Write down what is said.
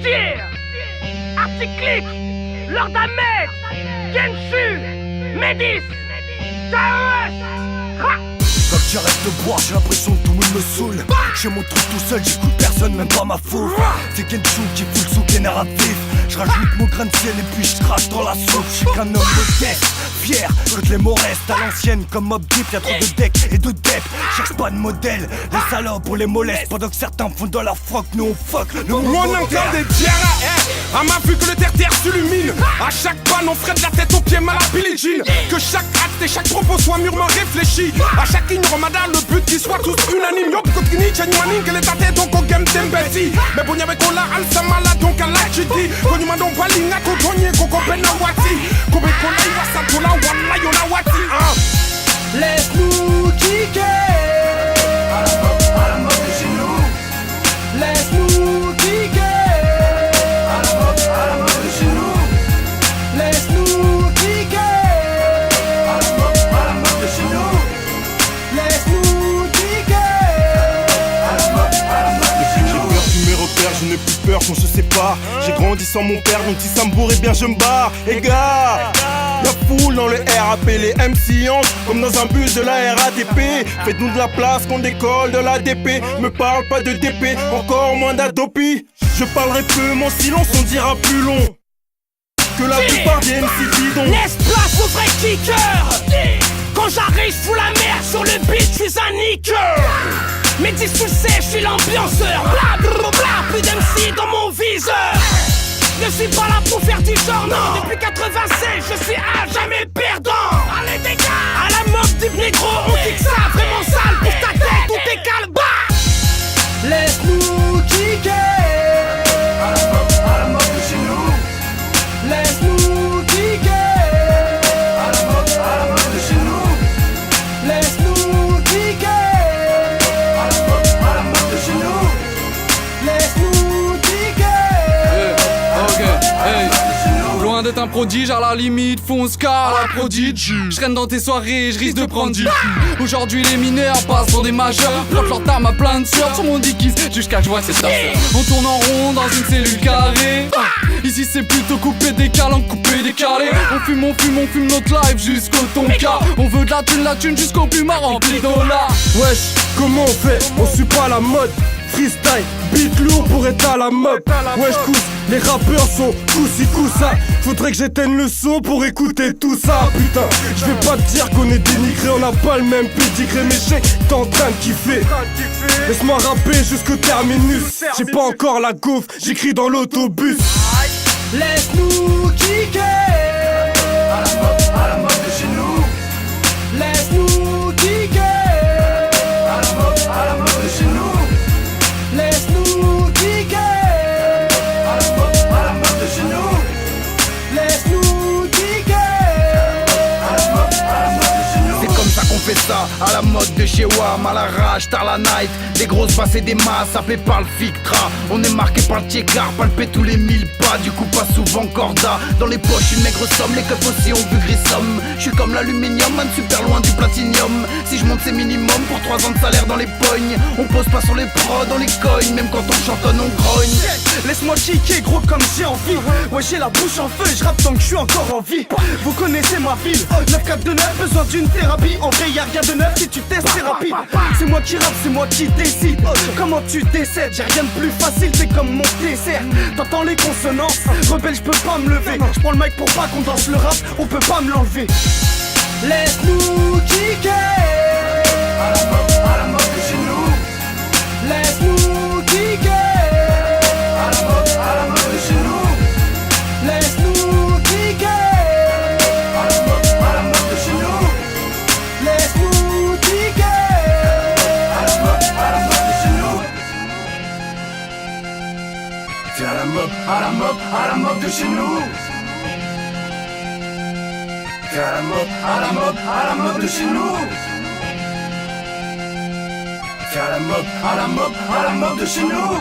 dire Articlic, Lord Ahmed, Genshu, Médis, Chaos. Quand j'arrête de boire, j'ai l'impression que tout le monde me saoule. J'ai mon truc tout seul, j'écoute personne, même pas ma foule. C'est Genshu qui fout le souk et narratif. J'rajoute mon grain de sel et puis j'crache dans la soupe. J'suis qu'un homme modeste, fier, que les mots restent à l'ancienne comme Mob Deep. Y'a trop de decks et de dep, cherche pas de modèle. Les salopes on les moleste pendant que certains font de la froc. Nous on fuck le monde Mon enclave des diarrhées, à ma vue que le terre-terre s'illumine. À chaque panne on ferait de la tête aux pieds mal à Billie Jean. Que chaque acte et chaque propos soit mûrement réfléchi. À chaque ligne Ramadan le but qu'ils soient tous unanimes. Yo kotini chanyuani que les tatés donc au game tembesi. Mais bon y'avait qu'on l'a al samala donc à la chiti. Qu'on m'a donc balinga kotonye koko pena wati. Kobe kola iwasa tola wala yola wati. Laisse-nous kicker. À la mode de chez nous. Laisse-nous kicker. À la mode de chez nous. Laisse-nous kicker. À la mode de chez nous. Laisse-nous kicker. À la mode de chez nous. J'ai perdu mes repères, je n'ai plus peur quand je sépare. J'ai grandi sans mon père, donc si ça me bourre, bien je me barre. Et gars, la foule dans le RAP, les MC hantent comme dans un bus de la RATP. Faites-nous de la place qu'on décolle de la DP. Me parle pas de DP, encore moins d'Adopi. Je parlerai peu, mon silence on dira plus long que la plupart des MC bidons. Laisse place aux vrais kickers. Quand j'arrive, j'fous la merde sur le beat, j'suis un niqueur. Mais dis tu sais, j'suis l'ambianceur. Bla bla bla, plus d'MC dans mon viseur. Je suis pas là pour faire du genre, non. Depuis 96, je suis à jamais perdant. Allez dégage. À la mode du négro, on kick ça vraiment sale. Pour ta tête, tout est calme. Bah. Laisse-nous kicker. À la mode de chez nous. Laisse-nous kicker. À la mode de chez nous. Laisse-nous kicker. À la mode de chez nous. Laisse-nous kicker. Hey, loin d'être un prodige, à la limite, fonce car la prodige. Je traîne dans tes soirées, je risque de prendre du cul. Aujourd'hui les mineurs passent pour des majeurs. Flotte leur tarme à plein de sueur sur mon dickies jusqu'à que je vois c'est ta sœur. On tourne en rond dans une cellule carrée. Ici c'est plutôt couper des calanques, couper des calés. On fume notre live jusqu'au tonka. On veut de la thune jusqu'au plus marrant rempli de dollars. Wesh, comment on fait? On suit pas la mode. Freestyle, beat lourd pour être à la mode. Wesh cousse, les rappeurs sont coussi coussa. Faudrait que j'éteigne le son pour écouter tout ça. Putain, je vais pas te dire qu'on est dénigré, on n'a pas le même pédigré. Mais je sais que t'es en train de kiffer. Laisse-moi rapper jusqu'au terminus. J'ai pas encore la gaufre, j'écris dans l'autobus. Laisse-nous kicker. À la mode de chez nous. Laisse-nous kicker. À la mode de chez nous. Laisse-nous kicker. À la mode de chez nous. Laisse-nous kicker. À la mode de chez nous. C'est comme ça qu'on fait ça, à la mode de chez Wam, à la rage, tard la night. Des grosses basses et des masses, appelées par le Fictra. On est marqué par le Tchekar, palpé tous les 1000 pas. Du coup pas souvent corda, dans les poches une maigre somme. Les keufs aussi ont vu grissom. J'suis comme l'aluminium, man super loin du platinium. Si je monte c'est minimum pour 3 ans de salaire dans les pognes. On pose pas sur les prods, on les cogne. Même quand on chantonne on grogne. Laisse-moi kicker gros comme j'ai envie. Ouais j'ai la bouche en feu, je rappe tant que je suis encore en vie. Vous connaissez ma ville, 9-4-2-9, besoin d'une thérapie. En vrai y'a rien de neuf si tu testes c'est rapide. C'est moi qui rappe, c'est moi qui décide. Comment tu décèdes, j'ai rien de plus facile, t'es comme mon dessert. T'entends les consonances, rebelle je peux pas me lever. Je prends le mic pour pas qu'on danse le rap, on peut pas me l'enlever. Laisse-nous kicker. À la mode de chez nous. Laisse-nous kicker. À la mode de chez nous. Laisse-nous kicker. À la mode de chez nous. Laisse-nous kicker. À la mode de chez nous. C'est à la mode de chez nous. C'est à la mode de chez nous. C'est à la mode de chez nous.